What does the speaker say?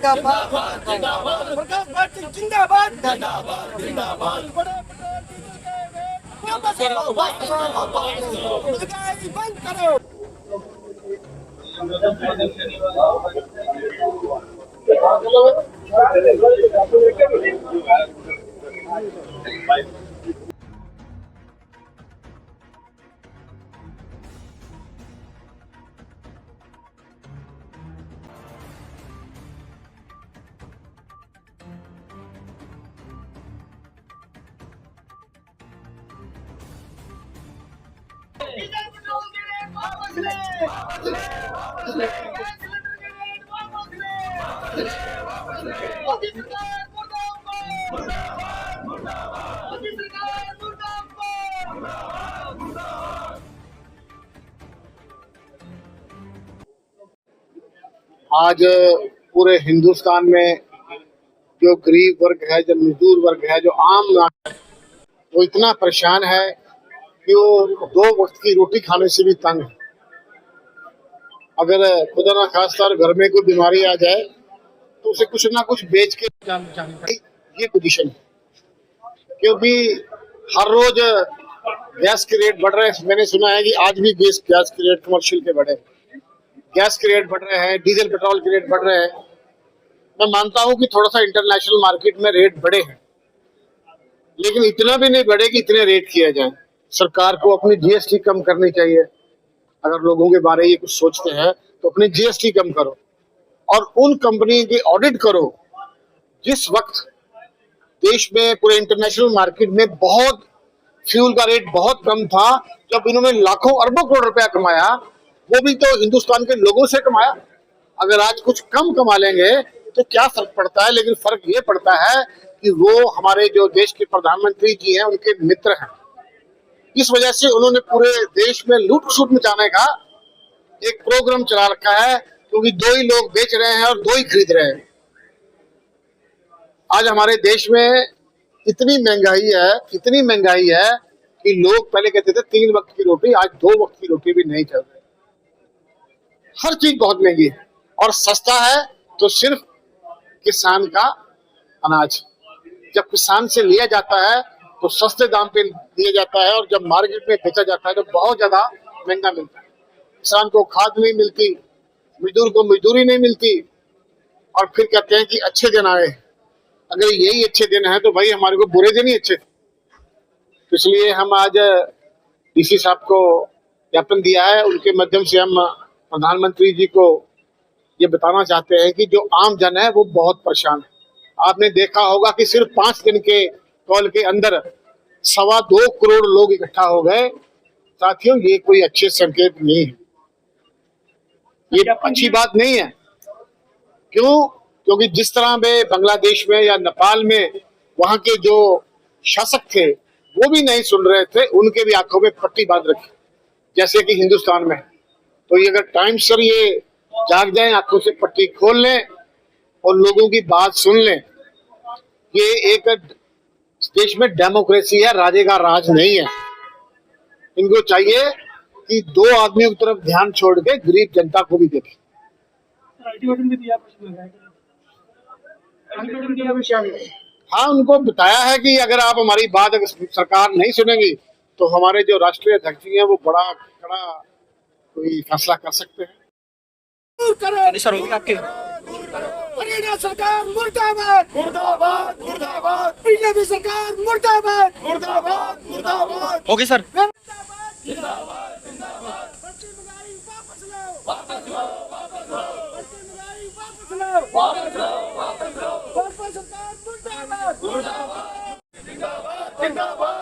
प्रकाश पाटिल जिंदाबाद जिंदाबाद। बंद करो। आज पूरे हिंदुस्तान में जो गरीब वर्ग है, जो मजदूर वर्ग है, जो आम नागरिक है, वो इतना परेशान है कि वो 2 वक्त की रोटी खाने से भी तंग है। अगर खुदा ना खास्ता घर में कोई बीमारी आ जाए तो उसे कुछ ना कुछ बेच के ये पोजीशन है, क्योंकि हर रोज गैस के रेट बढ़ रहे हैं। मैंने सुना है कि आज भी गैस के रेट कमर्शियल के बढ़े, गैस के रेट बढ़ रहे हैं, डीजल पेट्रोल के रेट बढ़ रहे हैं। मैं मानता हूं कि थोड़ा सा इंटरनेशनल मार्केट में रेट बढ़े हैं, लेकिन इतना भी नहीं बढ़े कि इतने रेट किया जाए। सरकार को अपनी जीएसटी कम करनी चाहिए। अगर लोगों के बारे में ये कुछ सोचते हैं तो अपनी जीएसटी कम करो और उन कंपनी की ऑडिट करो। जिस वक्त देश में पूरे इंटरनेशनल मार्केट में बहुत फ्यूल का रेट बहुत कम था, जब इन्होंने लाखों अरबों करोड़ रुपया कमाया, वो भी तो हिंदुस्तान के लोगों से कमाया। अगर आज कुछ कम कमा लेंगे तो क्या फर्क पड़ता है, लेकिन फर्क ये पड़ता है कि वो हमारे जो देश के प्रधानमंत्री जी हैं उनके मित्र हैं। इस वजह से उन्होंने पूरे देश में लूट खसुट मचाने का एक प्रोग्राम चला रखा है, क्योंकि 2 ही लोग बेच रहे हैं और 2 ही खरीद रहे हैं। आज हमारे देश में इतनी महंगाई है कि लोग पहले कहते थे 3 वक्त की रोटी, आज 2 वक्त की रोटी भी नहीं चल रही। हर चीज बहुत महंगी है और सस्ता है तो सिर्फ किसान का अनाज। जब किसान से लिया जाता है तो सस्ते दाम पे दिया जाता है और जब मार्केट में बेचा जाता है तो बहुत ज्यादा महंगा मिलता है। किसान को खाद नहीं मिलती, मजदूर को मजदूरी नहीं मिलती, और फिर कहते हैं कि अच्छे दिन आए। अगर यही अच्छे दिन है तो भाई हमारे को बुरे दिन ही अच्छे। तो इसलिए हम आज डीसी साहब को ज्ञापन दिया है। उनके माध्यम से हम प्रधानमंत्री जी को ये बताना चाहते हैं कि जो आम जन है वो बहुत परेशान है। आपने देखा होगा कि सिर्फ 5 दिन के कॉल के अंदर 2.25 करोड़ लोग इकट्ठा हो गए। साथियों, ये कोई अच्छे संकेत नहीं है, ये अच्छी बात नहीं है। क्यों? क्योंकि जिस तरह में बांग्लादेश में या नेपाल में वहां के जो शासक थे वो भी नहीं सुन रहे थे, उनके भी आंखों में पट्टी बांध रखी, जैसे कि हिंदुस्तान में। तो ये अगर टाइम सर ये जाग जाए, आंखों से पट्टी खोल लें और लोगों की बात सुन लें, ये एक देश में डेमोक्रेसी है, राजे का राज नहीं है। इनको चाहिए कि 2 आदमियों की तरफ ध्यान छोड़ के गरीब जनता को भी देखें। हाँ, उनको बताया है कि अगर आप हमारी बात अगर सरकार नहीं सुनेगी तो हमारे जो राष्ट्रीय अध्यक्ष हैं वो बड़ा कड़ा कोई फैसला कर सकते हैं। हरियाणा सरकार मुर्दाबाद मुर्दाबाद मुर्दाबाद, बीजेपी सरकार मुर्दाबाद मुर्दाबाद मुर्दाबाद। Okay sir. जिंदाबाद